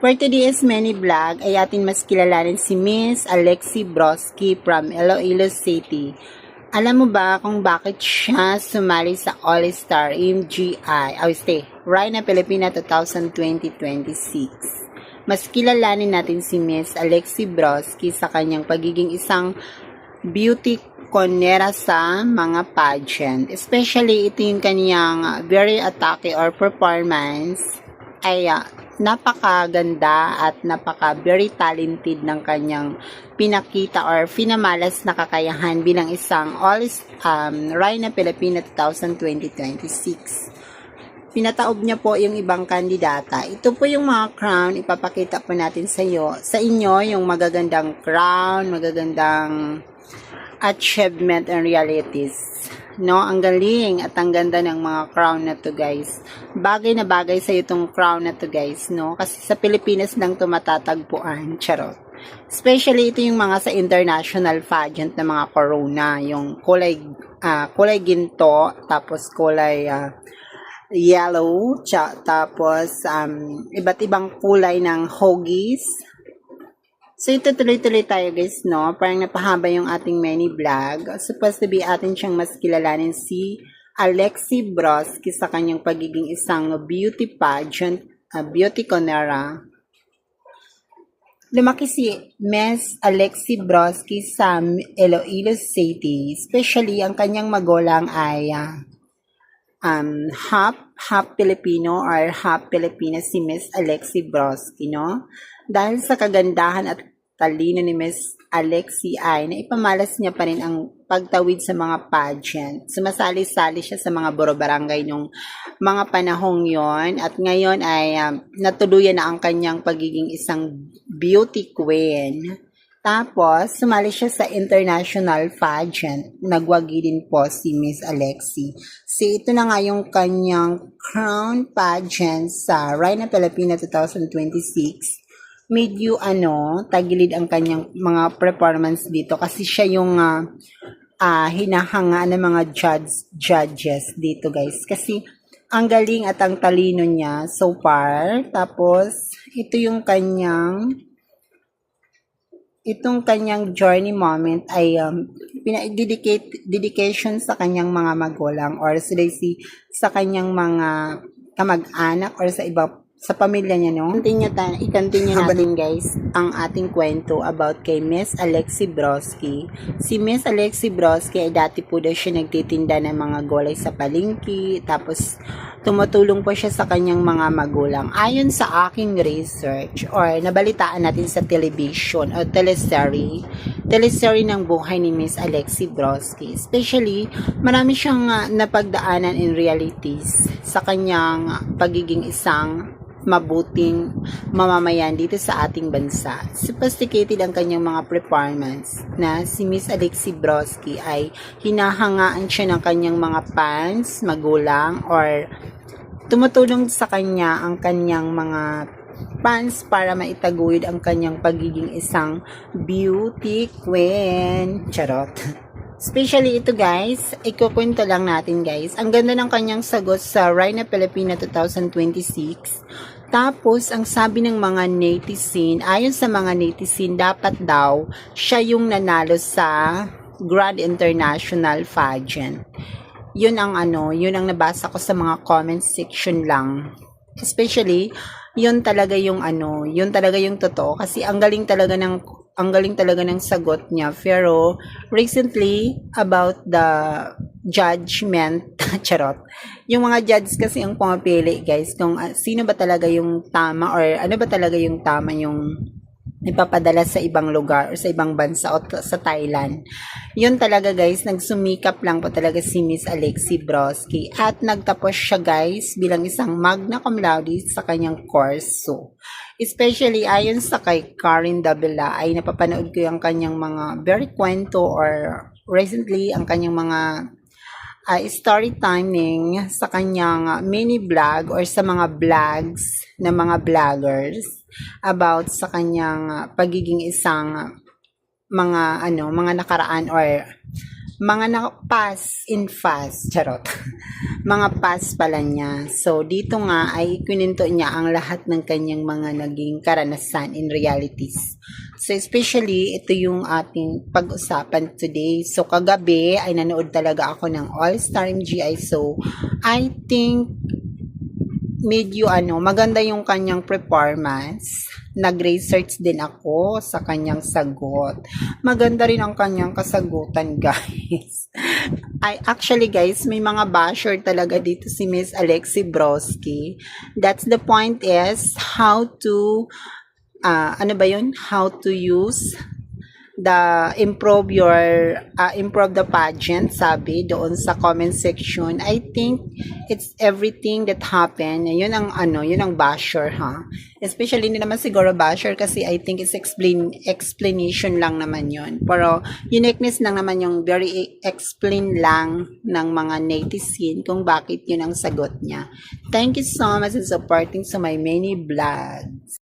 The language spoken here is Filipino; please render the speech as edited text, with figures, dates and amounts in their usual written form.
For today's mini vlog ay atin mas kilalanin si Miss Alexi Broski from Iloilo City. Alam mo ba kung bakit siya sumali sa All-Star MGI, Rhina Filipina 2020-26? Mas kilalanin natin si Miss Alexi Broski sa kanyang pagiging isang beauty conera sa mga pageant. Especially ito yung kanyang very atake or performance ay napakaganda at very talented ng kanyang pinakita or pinamalas na kakayahan bilang isang Rhina Filipina 2020-26. Pinataob niya po yung ibang kandidata. Ito po yung mga crown, ipapakita po natin sa inyo yung magagandang crown, magagandang achievement and realities. No, ang galing at ang ganda ng mga crown na to, guys. Bagay na bagay sa itong crown na to, guys, no? Kasi sa Pilipinas lang to matatagpuan, charot. Especially ito yung mga sa international pageant na mga corona, yung kulay ginto, tapos kulay yellow, tapos iba't ibang kulay ng hoggies. So, ito tuloy-tuloy tayo, guys, no? Parang napahaba yung ating mini vlog. Supposed to be atin siyang mas kilalanin si Alexi Broski sa kanyang pagiging isang beauty pageant, beauty conera. Lumaki si Miss Alexi Broski sa Iloilo City. Especially, ang kanyang magulang ay half Filipino or half Filipina si Miss Alexi Broski, no? Dahil sa kagandahan at talino ni Miss Alexi ay naipamalas niya pa rin ang pagtawid sa mga pageant. Sumasali-sali siya sa mga borobarangay nung mga panahong yon at ngayon ay natuluyan na ang kanyang pagiging isang beauty queen. Tapos, sumali siya sa international pageant. Nagwagi din po si Miss Alexi. Ito na nga yung kanyang crown pageant sa Rhina Filipina 2026. Medyo tagilid ang kanyang mga performance dito kasi siya yung hinahanga ng mga judges dito, guys. Kasi ang galing at ang talino niya so far. Tapos, itong kanyang journey moment ay dedication sa kanyang mga magulang or sa kanyang mga kamag-anak or sa pamilya niya, no? I-continue natin, guys, ang ating kwento about kay Miss Alexi Broski. Si Miss Alexi Broski ay dati po daw siya nagtitinda ng mga gulay sa palengke, tapos tumutulong po siya sa kanyang mga magulang. Ayon sa aking research or nabalitaan natin sa television o teleserye ng buhay ni Miss Alexi Broski. Especially, marami siyang napagdaanan in realities sa kanyang pagiging isang mabuting mamamayan dito sa ating bansa. Sophisticated ang kanyang mga performance na si Miss Alexi Broski ay hinahangaan siya ng kanyang mga fans, magulang, or tumutulong sa kanya ang kanyang mga fans para maitaguyod ang kanyang pagiging isang beauty queen. Charot. Especially ito, guys, ikukwento lang natin, guys. Ang ganda ng kanyang sagot sa Rhina Filipina 2026. Tapos, ang sabi ng mga netizen, ayon sa mga netizen, dapat daw siya yung nanalo sa Grand International Pageant. Yun ang nabasa ko sa mga comment section lang. Especially, yun talaga yung totoo kasi ang galing talaga ng sagot niya. Pero recently about the judgment, charot. Yung mga judges kasi ang pumapili, guys, kung sino ba talaga yung tama or ano ba talaga yung tama yung ipapadala sa ibang lugar o sa ibang bansa o sa Thailand. Yun talaga, guys, nagsumikap lang po talaga si Miss Alexi Broski at nagtapos siya, guys, bilang isang magna cum laude sa kanyang kurso. Especially ayon sa kay Karen Davila ay napapanood ko yung kanyang mga very kwento or recently ang kanyang mga story timing sa kanyang mini vlog or sa mga vlogs ng mga vloggers about sa kanyang pagiging isang mga nakaraan or mga pass in fast, charot. Mga pass pala niya. So, dito nga ay kininto niya ang lahat ng kanyang mga naging karanasan in realities. So, especially, ito yung ating pag-usapan today. So, kagabi ay nanood talaga ako ng All-Star MGI. So, I think medyo maganda yung kanyang performance. Nag-research din ako sa kanyang sagot. Maganda rin ang kanyang kasagutan, guys. Actually, guys, may mga basher talaga dito si Miss Alexi Broski. That's the point is how to, how to use improve the pageant, sabi doon sa comment section. I think it's everything that happened. Yun ang basher, ha. Especially hindi naman siguro basher kasi I think it's explanation lang naman yun. Pero uniqueness lang naman yung very explain lang ng mga netizen kung bakit yun ang sagot niya. Thank you so much for supporting sa my many vlogs.